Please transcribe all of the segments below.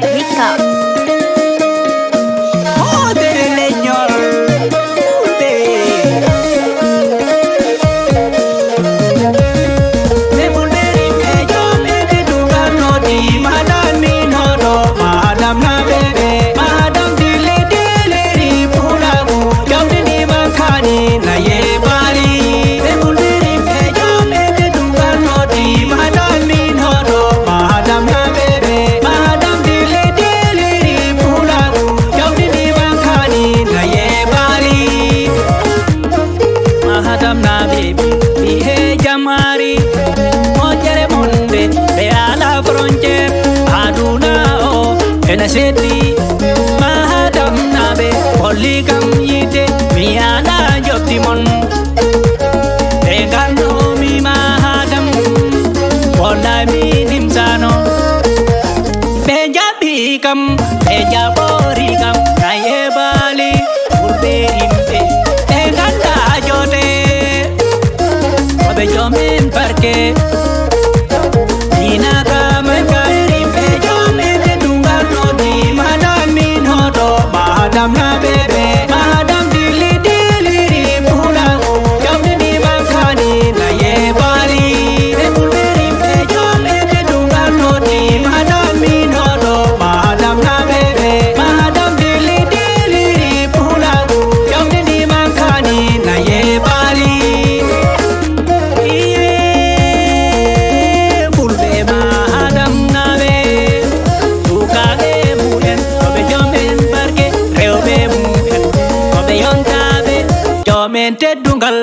Rico. Nasedi mahadam nabe poligam yite miana jotimon degano mi mahadam pola mi nimsano bejabikam bejaborigam naye bali urbe impe deganda jote obe jomen parke Madam na bebe, madam dili dili pula, jomni ni makani na ye bari. Repulveri pe jomne de dunga noti, madam mi nodo, madam na bebe, madam dili dili pula, jomni ni makani na ye bari. Iye pulve madam na be, tukage mulen, obe jomen barke. Jomen tedungal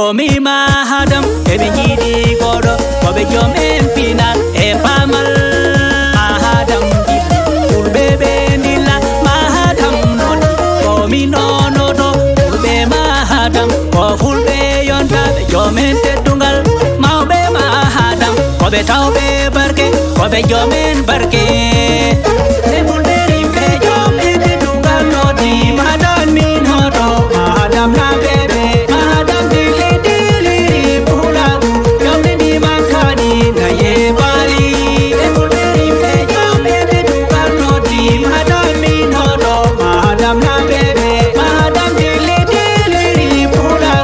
omi mahadam ebe jidi godo obe jomen pinal e pamal mahadam ulbebe nila mahadam non omi nono do ulbe mahadam o fulbe yonta jomen tedungal maube mahadam obe tawbe barke obe jomen barke e fulberi be jomen tedungal noti mahadam min hodo mahadam na bebe mahadam dili dili pula jomne ni makani na ye bali e fulberi be jomen tedungal noti mahadam min hodo mahadam na bebe mahadam dili dili pula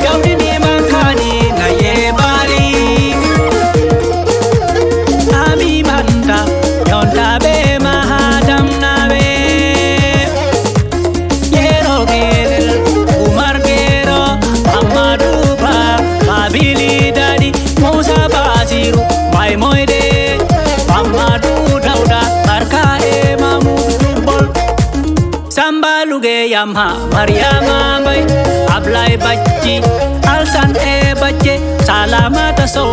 jomne ni makani na ye bali ami manda yonta be mahadam na be yero gelel umar gero amadu ba babili dadi musa basiru mai moide amadu dauda barka e mamu bol samba luge yamha maryama bai ablai bacci alsan e bacce salamata so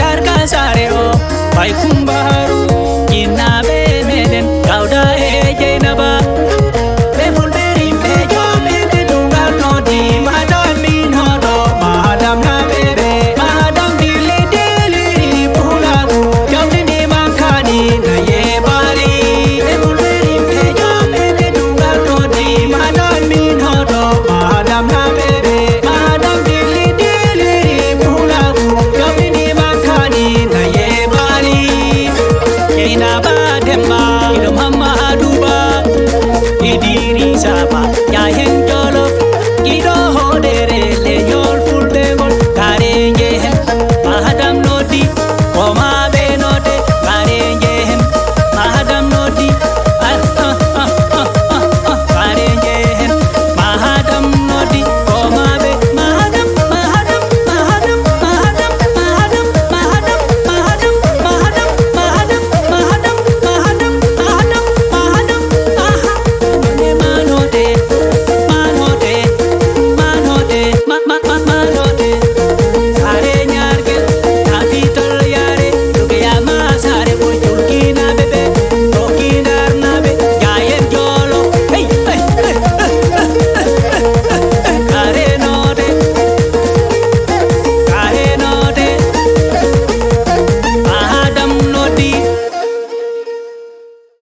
jarka sareo bai kumbaru jinnabe meden dauda e jainaba be fulberi be jomen tedungal noti madam min hodo madam na bebe madam dili dili pula jomne ni makani na ye bali be fulberi be jomen tedungal noti madam min hodo madam na bebe madam dili dili pula jomne ni makani na ye bali Jaina ba demba idom hamma aduba idiri saba